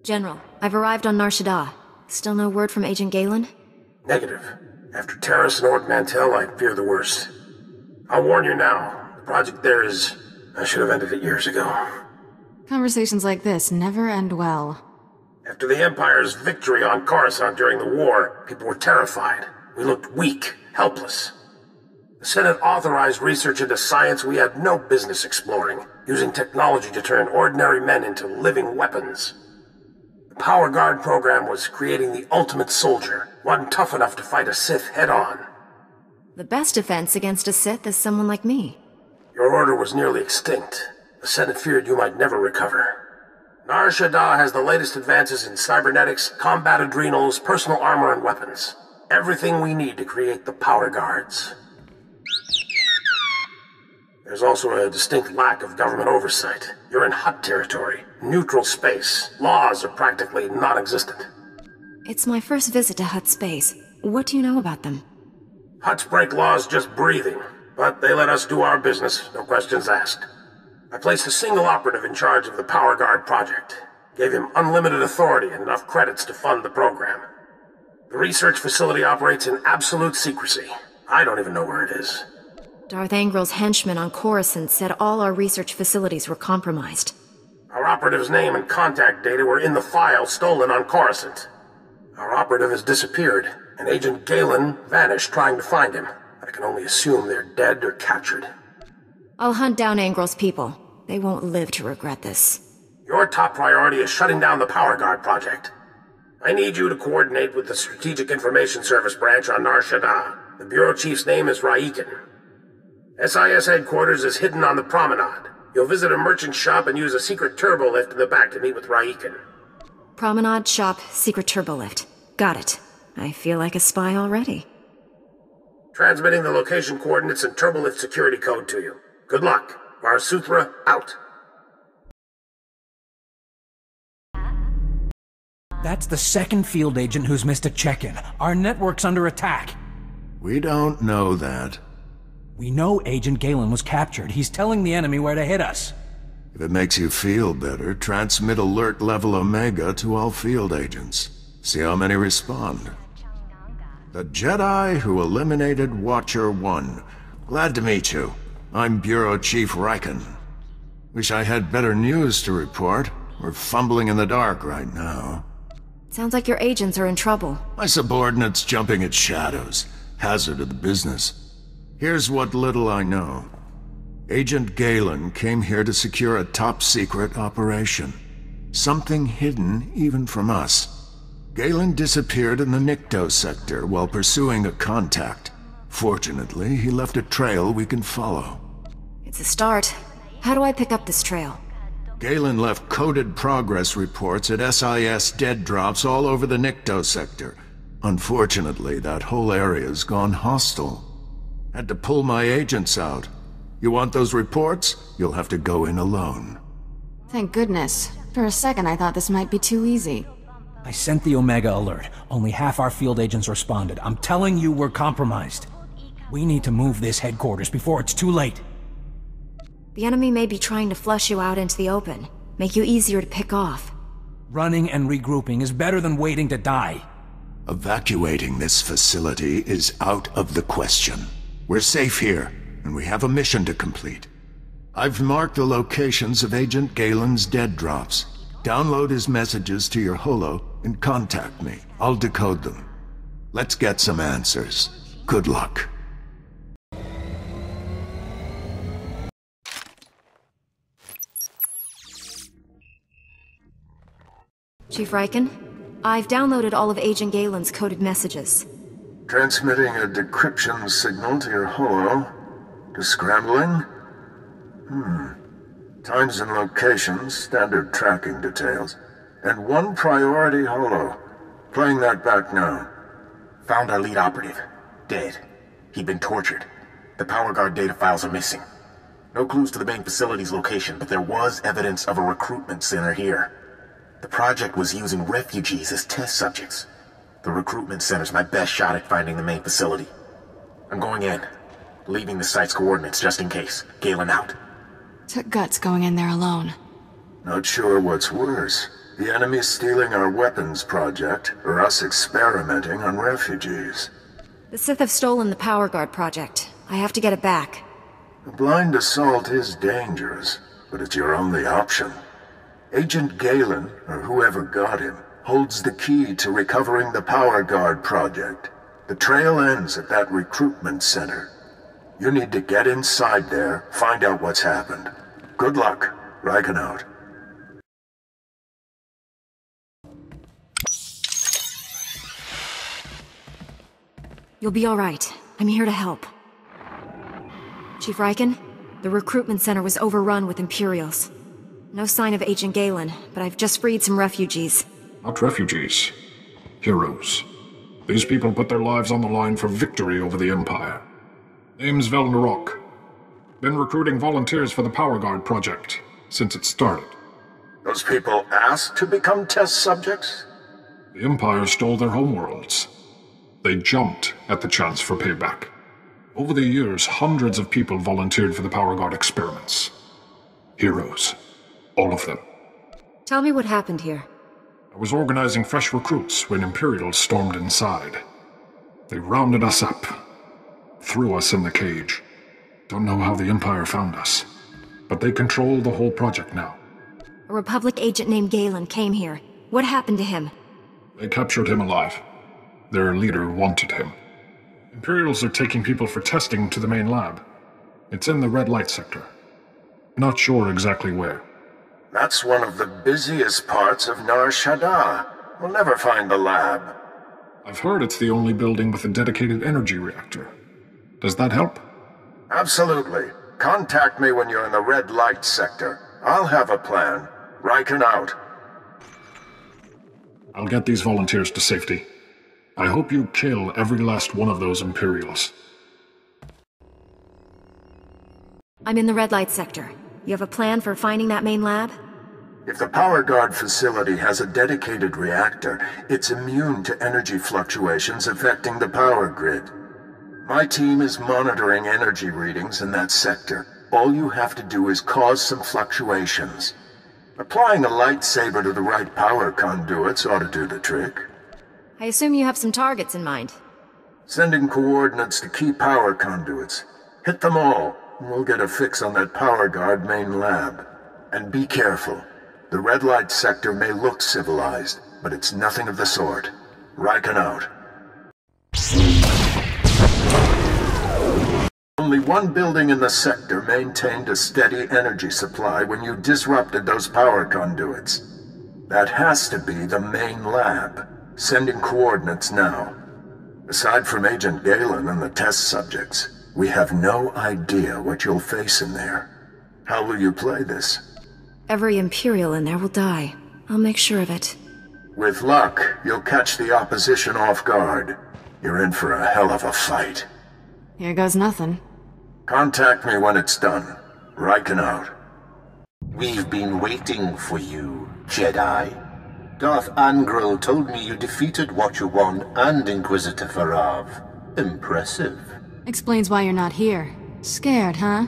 General, I've arrived on Nar Shaddaa. Still no word from Agent Galen? Negative. After Terrace and Ord Mantell, I fear the worst. I'll warn you now. The project there is... I should have ended it years ago. Conversations like this never end well. After the Empire's victory on Coruscant during the war, people were terrified. We looked weak, helpless. The Senate authorized research into science we had no business exploring, using technology to turn ordinary men into living weapons. The Power Guard program was creating the ultimate soldier, one tough enough to fight a Sith head-on. The best defense against a Sith is someone like me. Your order was nearly extinct. The Senate feared you might never recover. Nar Shaddaa has the latest advances in cybernetics, combat adrenals, personal armor, and weapons. Everything we need to create the Power Guards. There's also a distinct lack of government oversight. You're in Hutt territory, neutral space. Laws are practically non-existent. It's my first visit to Hutt space. What do you know about them? Hutts break laws just breathing, but they let us do our business, no questions asked. I placed a single operative in charge of the Power Guard project. Gave him unlimited authority and enough credits to fund the program. The research facility operates in absolute secrecy. I don't even know where it is. Darth Angril's henchmen on Coruscant said all our research facilities were compromised. Our operative's name and contact data were in the file stolen on Coruscant. Our operative has disappeared, and Agent Galen vanished trying to find him. I can only assume they're dead or captured. I'll hunt down Angril's people. They won't live to regret this. Your top priority is shutting down the Power Guard project. I need you to coordinate with the Strategic Information Service branch on Nar Shaddaa. The Bureau Chief's name is Raiken. SIS headquarters is hidden on the promenade. You'll visit a merchant shop and use a secret turbo lift in the back to meet with Raiken. Promenade, shop, secret turbo lift. Got it. I feel like a spy already. Transmitting the location coordinates and turbo lift security code to you. Good luck. SWtOR, out. That's the second field agent who's missed a check-in. Our network's under attack. We don't know that. We know Agent Galen was captured. He's telling the enemy where to hit us. If it makes you feel better, transmit alert level Omega to all field agents. See how many respond. The Jedi who eliminated Watcher 1. Glad to meet you. I'm Bureau Chief Raiken. Wish I had better news to report. We're fumbling in the dark right now. Sounds like your agents are in trouble. My subordinates jumping at shadows. Hazard of the business. Here's what little I know. Agent Galen came here to secure a top-secret operation. Something hidden even from us. Galen disappeared in the Nikto sector while pursuing a contact. Fortunately, he left a trail we can follow. It's a start. How do I pick up this trail? Galen left coded progress reports at SIS dead drops all over the Nikto sector. Unfortunately, that whole area's gone hostile. Had to pull my agents out. You want those reports? You'll have to go in alone. Thank goodness. For a second I thought this might be too easy. I sent the Omega alert. Only half our field agents responded. I'm telling you we're compromised. We need to move this headquarters before it's too late. The enemy may be trying to flush you out into the open. Make you easier to pick off. Running and regrouping is better than waiting to die. Evacuating this facility is out of the question. We're safe here, and we have a mission to complete. I've marked the locations of Agent Galen's dead drops. Download his messages to your holo and contact me. I'll decode them. Let's get some answers. Good luck. Chief Raiken, I've downloaded all of Agent Galen's coded messages. Transmitting a decryption signal to your holo. Descrambling? Times and locations, standard tracking details. And one priority holo. Playing that back now. Found our lead operative. Dead. He'd been tortured. The Power Guard data files are missing. No clues to the main facility's location, but there was evidence of a recruitment center here. The project was using refugees as test subjects. The recruitment center's my best shot at finding the main facility. I'm going in. Leaving the site's coordinates just in case. Galen out. Took guts going in there alone. Not sure what's worse. The enemy's stealing our weapons project, or us experimenting on refugees. The Sith have stolen the Power Guard project. I have to get it back. A blind assault is dangerous, but it's your only option. Agent Galen, or whoever got him, holds the key to recovering the Power Guard project. The trail ends at that recruitment center. You need to get inside there, find out what's happened. Good luck. Riken out. You'll be all right. I'm here to help. Chief Riken, the recruitment center was overrun with Imperials. No sign of Agent Galen, but I've just freed some refugees. Not refugees. Heroes. These people put their lives on the line for victory over the Empire. Name's Velnarok. Been recruiting volunteers for the Power Guard project since it started. Those people asked to become test subjects? The Empire stole their homeworlds. They jumped at the chance for payback. Over the years, hundreds of people volunteered for the Power Guard experiments. Heroes. All of them. Tell me what happened here. I was organizing fresh recruits when Imperials stormed inside. They rounded us up. Threw us in the cage. Don't know how the Empire found us. But they control the whole project now. A Republic agent named Galen came here. What happened to him? They captured him alive. Their leader wanted him. Imperials are taking people for testing to the main lab. It's in the red light sector. Not sure exactly where. That's one of the busiest parts of Nar Shaddaa. We'll never find the lab. I've heard it's the only building with a dedicated energy reactor. Does that help? Absolutely. Contact me when you're in the red light sector. I'll have a plan. Riken out. I'll get these volunteers to safety. I hope you kill every last one of those Imperials. I'm in the red light sector. You have a plan for finding that main lab? If the Power Guard facility has a dedicated reactor, it's immune to energy fluctuations affecting the power grid. My team is monitoring energy readings in that sector. All you have to do is cause some fluctuations. Applying a lightsaber to the right power conduits ought to do the trick. I assume you have some targets in mind. Sending coordinates to key power conduits. Hit them all, and we'll get a fix on that Power Guard main lab. And be careful. The red light sector may look civilized, but it's nothing of the sort. Riken out. Only one building in the sector maintained a steady energy supply when you disrupted those power conduits. That has to be the main lab. Sending coordinates now. Aside from Agent Galen and the test subjects, we have no idea what you'll face in there. How will you play this? Every Imperial in there will die. I'll make sure of it. With luck, you'll catch the opposition off guard. You're in for a hell of a fight. Here goes nothing. Contact me when it's done. Riken out. We've been waiting for you, Jedi. Darth Angral told me you defeated Watcher 1 and Inquisitor Farav. Impressive. Explains why you're not here. Scared, huh?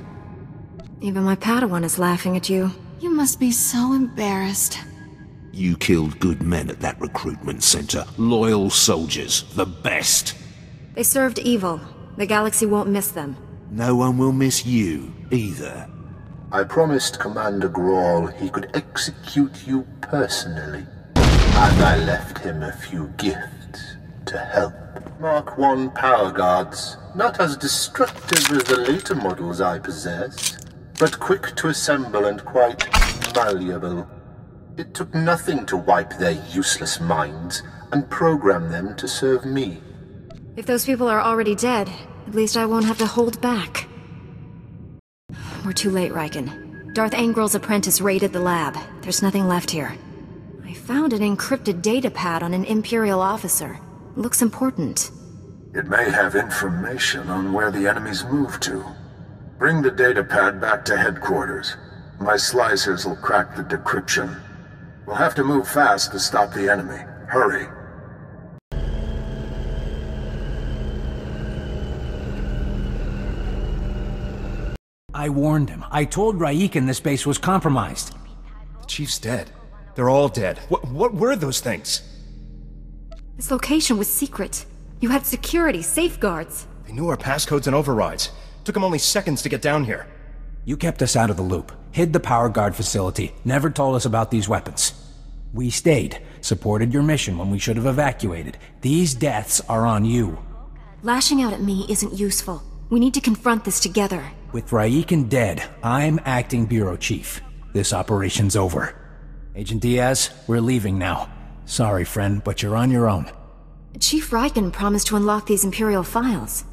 Even my Padawan is laughing at you. You must be so embarrassed. You killed good men at that recruitment center. Loyal soldiers. The best. They served evil. The galaxy won't miss them. No one will miss you, either. I promised Commander Grawl he could execute you personally. And I left him a few gifts to help. Mark 1 power guards, not as destructive as the later models I possess, but quick to assemble and quite malleable. It took nothing to wipe their useless minds and program them to serve me. If those people are already dead, at least I won't have to hold back. We're too late, Riken. Darth Angral's apprentice raided the lab. There's nothing left here. I found an encrypted data pad on an Imperial officer. Looks important. It may have information on where the enemies moved to. Bring the data pad back to headquarters. My slicers will crack the decryption. We'll have to move fast to stop the enemy. Hurry. I warned him. I told Raiken this base was compromised. The Chief's dead. They're all dead. What were those things? This location was secret. You had security, safeguards. They knew our passcodes and overrides. Took them only seconds to get down here. You kept us out of the loop, hid the power guard facility, never told us about these weapons. We stayed, supported your mission when we should have evacuated. These deaths are on you. Lashing out at me isn't useful. We need to confront this together. With Raiken dead, I'm acting bureau chief. This operation's over. Agent Diaz, we're leaving now. Sorry, friend, but you're on your own. Chief Raiken promised to unlock these Imperial files.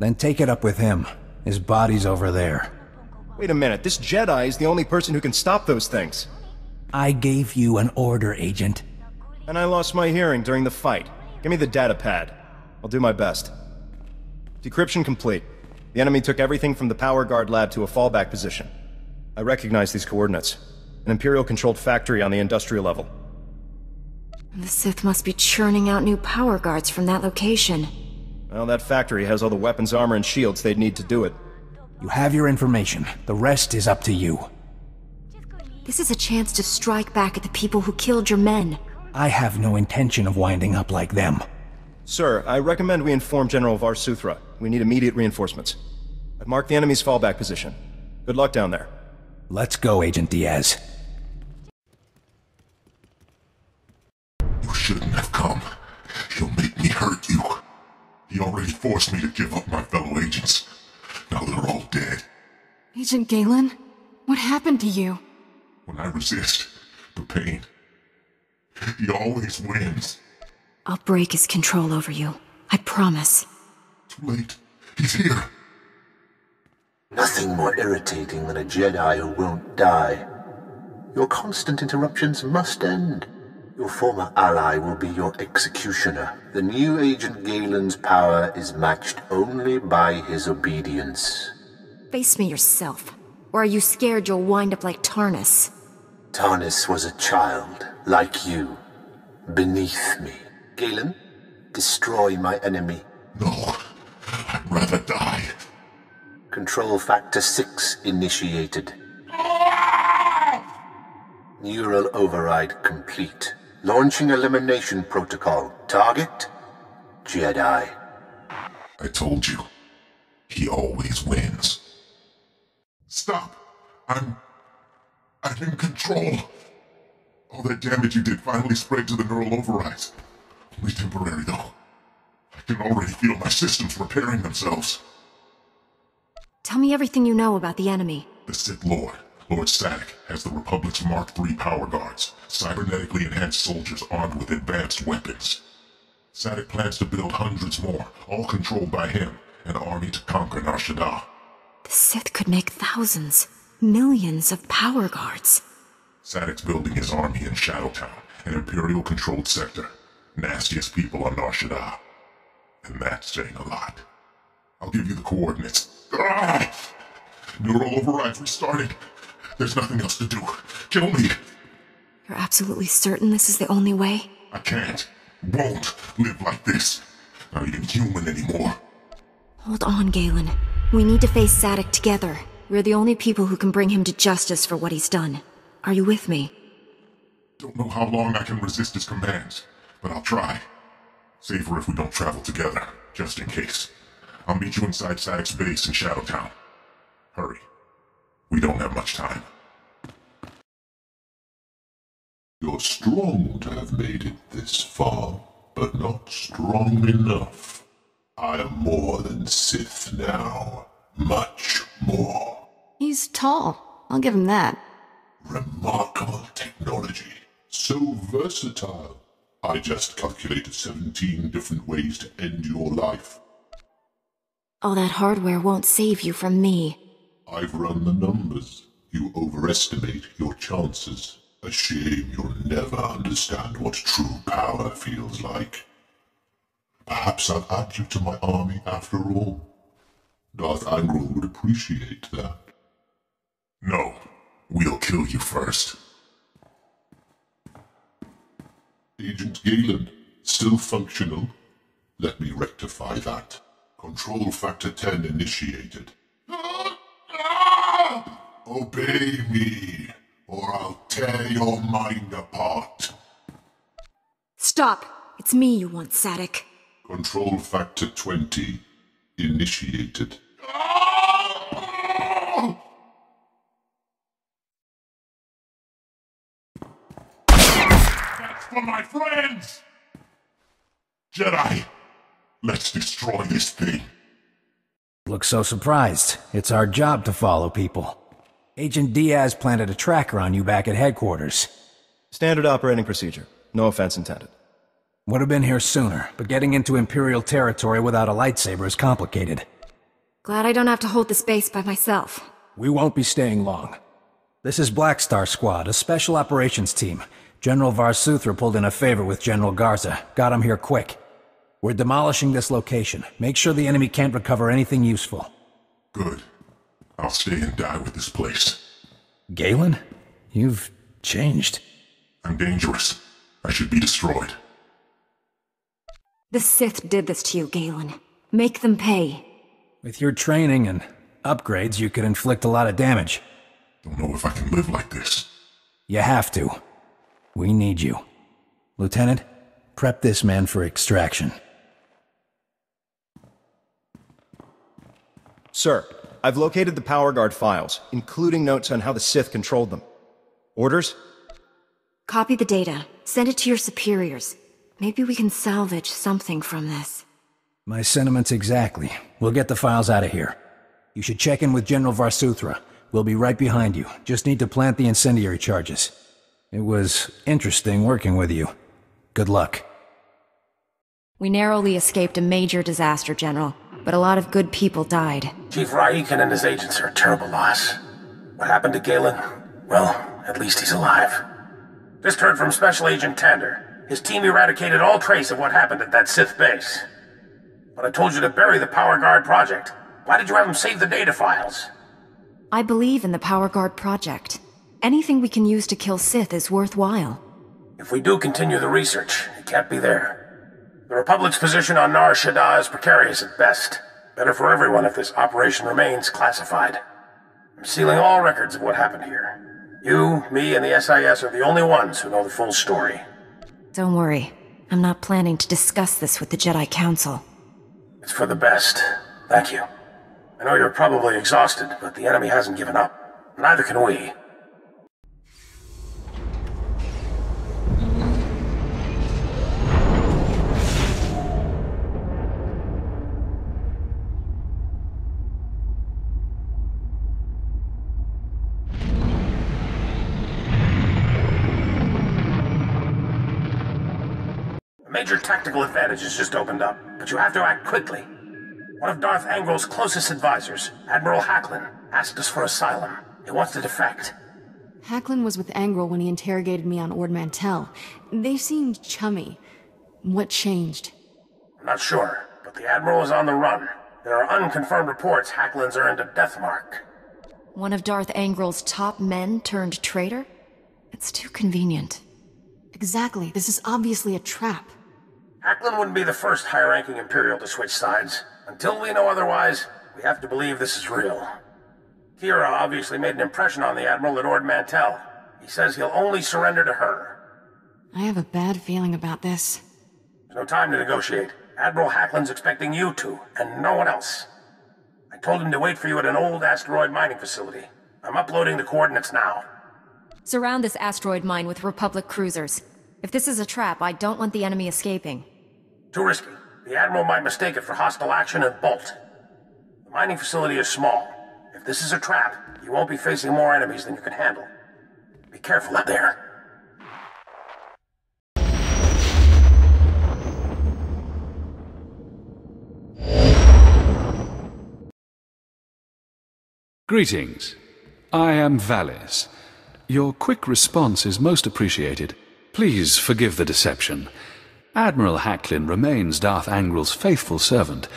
Then take it up with him. His body's over there. Wait a minute, this Jedi is the only person who can stop those things. I gave you an order, Agent. And I lost my hearing during the fight. Give me the data pad. I'll do my best. Decryption complete. The enemy took everything from the power guard lab to a fallback position. I recognize these coordinates. An Imperial-controlled factory on the industrial level. The Sith must be churning out new power guards from that location. Well, that factory has all the weapons, armor, and shields they'd need to do it. You have your information. The rest is up to you. This is a chance to strike back at the people who killed your men. I have no intention of winding up like them. Sir, I recommend we inform General SWtOR. We need immediate reinforcements. I've marked the enemy's fallback position. Good luck down there. Let's go, Agent Diaz. You shouldn't have come. He'll make me hurt you. He already forced me to give up my fellow agents. Now they're all dead. Agent Galen? What happened to you? When I resist the pain, he always wins. I'll break his control over you. I promise. Too late. He's here. Nothing more irritating than a Jedi who won't die. Your constant interruptions must end. Your former ally will be your executioner. The new Agent Galen's power is matched only by his obedience. Face me yourself. Or are you scared you'll wind up like Tarnus? Tarnus was a child, like you, beneath me. Galen, destroy my enemy. No, I'd rather die. Control Factor 6 initiated. Neural override complete. Launching elimination protocol. Target? Jedi. I told you. He always wins. Stop! I'm in control. All that damage you did finally spread to the neural overrides. Only temporary, though. I can already feel my systems repairing themselves. Tell me everything you know about the enemy. The Sith Lord, Lord Sadek, has the Republic's Mark III power guards, cybernetically enhanced soldiers armed with advanced weapons. Sadek plans to build hundreds more, all controlled by him, an army to conquer Nar Shaddaa. The Sith could make thousands, millions of power guards. Sadek's building his army in Shadowtown, an Imperial-controlled sector. Nastiest people on Nar Shaddaa. And that's saying a lot. I'll give you the coordinates. Ah! Neural overrides restarting. There's nothing else to do. Kill me. You're absolutely certain this is the only way? I can't, won't live like this. Not even human anymore. Hold on, Galen. We need to face Sadek together. We're the only people who can bring him to justice for what he's done. Are you with me? Don't know how long I can resist his commands, but I'll try. Safer if we don't travel together, just in case. I'll meet you inside Sadek's base in Shadowtown. Hurry. We don't have much time. You're strong to have made it this far, but not strong enough. I am more than Sith now. Much more. He's tall. I'll give him that. Remarkable technology. So versatile. I just calculated 17 different ways to end your life. All that hardware won't save you from me. I've run the numbers. You overestimate your chances. A shame you'll never understand what true power feels like. Perhaps I'll add you to my army after all. Darth Angral would appreciate that. No, we'll kill you first. Agent Galen, still functional? Let me rectify that. Control Factor 10 initiated. Obey me, or I'll tear your mind apart. Stop! It's me you want, SWtOR. Control factor 20 initiated. That's for my friends! Jedi, let's destroy this thing. Look so surprised. It's our job to follow people. Agent Diaz planted a tracker on you back at headquarters. Standard operating procedure. No offense intended. Would have been here sooner, but getting into Imperial territory without a lightsaber is complicated. Glad I don't have to hold this base by myself. We won't be staying long. This is Black Star Squad, a special operations team. General SWtOR pulled in a favor with General Garza. Got him here quick. We're demolishing this location. Make sure the enemy can't recover anything useful. Good. I'll stay and die with this place. Galen? You've changed. I'm dangerous. I should be destroyed. The Sith did this to you, Galen. Make them pay. With your training and upgrades, you could inflict a lot of damage. Don't know if I can live like this. You have to. We need you. Lieutenant, prep this man for extraction. Sir, I've located the Power Guard files, including notes on how the Sith controlled them. Orders? Copy the data. Send it to your superiors. Maybe we can salvage something from this. My sentiments exactly. We'll get the files out of here. You should check in with General SWtOR. We'll be right behind you. Just need to plant the incendiary charges. It was interesting working with you. Good luck. We narrowly escaped a major disaster, General, but a lot of good people died. Chief Raiken and his agents are a terrible loss. What happened to Galen? Well, at least he's alive. Just heard from Special Agent Tander. His team eradicated all trace of what happened at that Sith base. But I told you to bury the Power Guard project. Why did you have him save the data files? I believe in the Power Guard project. Anything we can use to kill Sith is worthwhile. If we do continue the research, it can't be there. The Republic's position on Nar Shaddaa is precarious at best. Better for everyone if this operation remains classified. I'm sealing all records of what happened here. You, me, and the SIS are the only ones who know the full story. Don't worry. I'm not planning to discuss this with the Jedi Council. It's for the best. Thank you. I know you're probably exhausted, but the enemy hasn't given up. Neither can we. A major tactical advantage has just opened up, but you have to act quickly. One of Darth Angrel's closest advisors, Admiral Hacklin, asked us for asylum. He wants to defect. Hacklin was with Angrel when he interrogated me on Ord Mantell. They seemed chummy. What changed? I'm not sure, but the Admiral is on the run. There are unconfirmed reports Hacklin's earned a death mark. One of Darth Angrel's top men turned traitor? It's too convenient. Exactly. This is obviously a trap. Hacklin wouldn't be the first high-ranking Imperial to switch sides. Until we know otherwise, we have to believe this is real. Kira obviously made an impression on the Admiral at Ord Mantell. He says he'll only surrender to her. I have a bad feeling about this. There's no time to negotiate. Admiral Hacklin's expecting you to, and no one else. I told him to wait for you at an old asteroid mining facility. I'm uploading the coordinates now. Surround this asteroid mine with Republic cruisers. If this is a trap, I don't want the enemy escaping. Too risky. The Admiral might mistake it for hostile action and bolt. The mining facility is small. If this is a trap, you won't be facing more enemies than you can handle. Be careful out there. Greetings. I am Valis. Your quick response is most appreciated. Please forgive the deception. Admiral Hacklin remains Darth Angrel's faithful servant.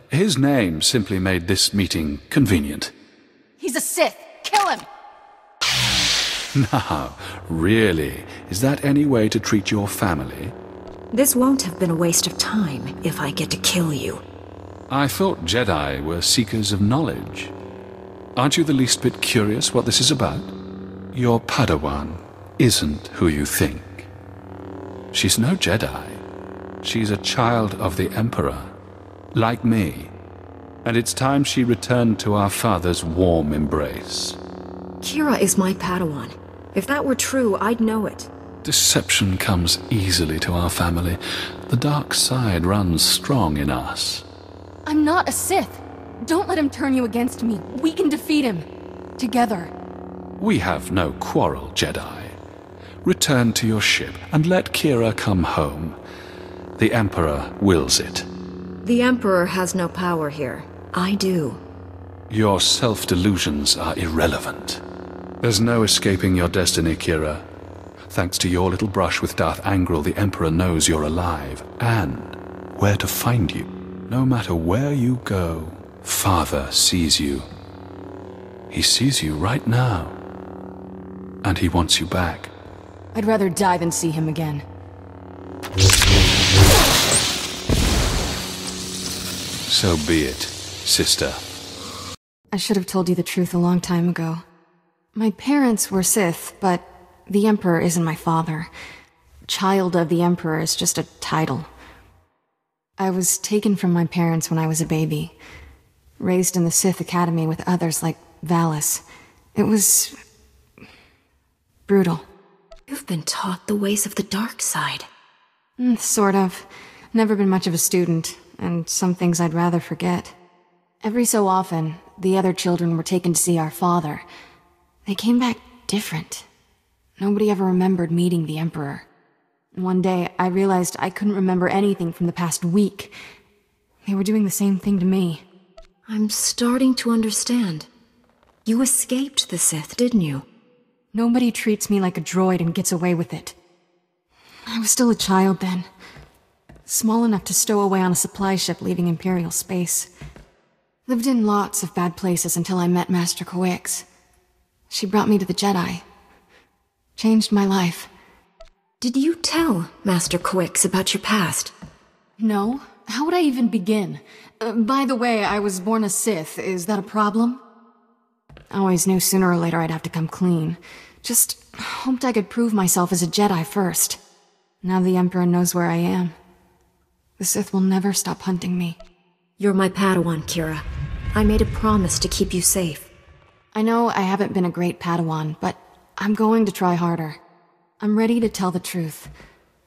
His name simply made this meeting convenient. He's a Sith! Kill him! Now, really, is that any way to treat your family? This won't have been a waste of time if I get to kill you. I thought Jedi were seekers of knowledge. Aren't you the least bit curious what this is about? Your Padawan, isn't who you think. She's no Jedi. She's a child of the Emperor, like me. And it's time she returned to our father's warm embrace. Kira is my Padawan. If that were true, I'd know it. Deception comes easily to our family. The dark side runs strong in us. I'm not a Sith. Don't let him turn you against me. We can defeat him. Together. We have no quarrel, Jedi. Return to your ship and let Kira come home. The Emperor wills it. The Emperor has no power here. I do. Your self-delusions are irrelevant. There's no escaping your destiny, Kira. Thanks to your little brush with Darth Angral, the Emperor knows you're alive, and where to find you. No matter where you go, Father sees you. He sees you right now. And he wants you back. I'd rather die than see him again. So be it, sister. I should have told you the truth a long time ago. My parents were Sith, but the Emperor isn't my father. Child of the Emperor is just a title. I was taken from my parents when I was a baby. Raised in the Sith Academy with others like Valis. It was brutal. You've been taught the ways of the dark side. Sort of. Never been much of a student, and some things I'd rather forget. Every so often, the other children were taken to see our father. They came back different. Nobody ever remembered meeting the Emperor. One day, I realized I couldn't remember anything from the past week. They were doing the same thing to me. I'm starting to understand. You escaped the Sith, didn't you? Nobody treats me like a droid and gets away with it. I was still a child then. Small enough to stow away on a supply ship leaving Imperial space. Lived in lots of bad places until I met Master Coix. She brought me to the Jedi. Changed my life. Did you tell Master Coix about your past? No. How would I even begin? By the way, I was born a Sith. Is that a problem? I always knew sooner or later I'd have to come clean. Just hoped I could prove myself as a Jedi first. Now the Emperor knows where I am. The Sith will never stop hunting me. You're my Padawan, Kira. I made a promise to keep you safe. I know I haven't been a great Padawan, but I'm going to try harder. I'm ready to tell the truth.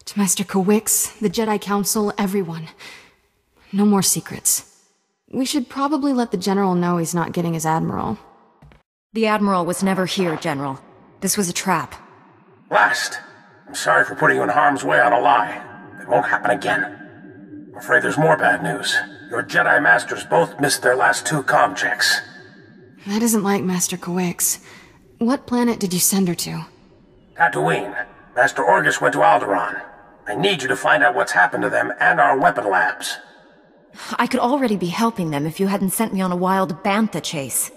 To Master Coix, the Jedi Council, everyone. No more secrets. We should probably let the General know he's not getting his Admiral. The Admiral was never here, General. This was a trap. Blast! I'm sorry for putting you in harm's way on a lie. It won't happen again. I'm afraid there's more bad news. Your Jedi Masters both missed their last 2 comm checks. That isn't like Master Coix. What planet did you send her to? Tatooine. Master Orgus went to Alderaan. I need you to find out what's happened to them and our weapon labs. I could already be helping them if you hadn't sent me on a wild bantha chase.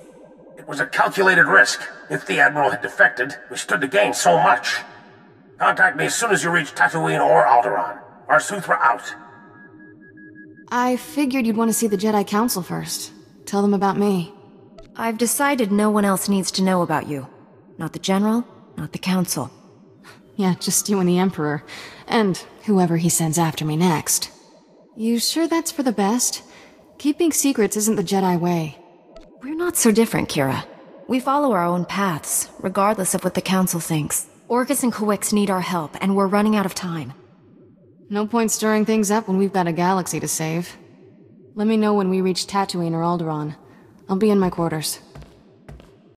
It was a calculated risk. If the Admiral had defected, we stood to gain so much. Contact me as soon as you reach Tatooine or Alderaan. Varsooth, out. I figured you'd want to see the Jedi Council first. Tell them about me. I've decided no one else needs to know about you. Not the General, not the Council. Yeah, just you and the Emperor. And whoever he sends after me next. You sure that's for the best? Keeping secrets isn't the Jedi way. We're not so different, Kira. We follow our own paths, regardless of what the Council thinks. Orgus and Coix need our help, and we're running out of time. No point stirring things up when we've got a galaxy to save. Let me know when we reach Tatooine or Alderaan. I'll be in my quarters.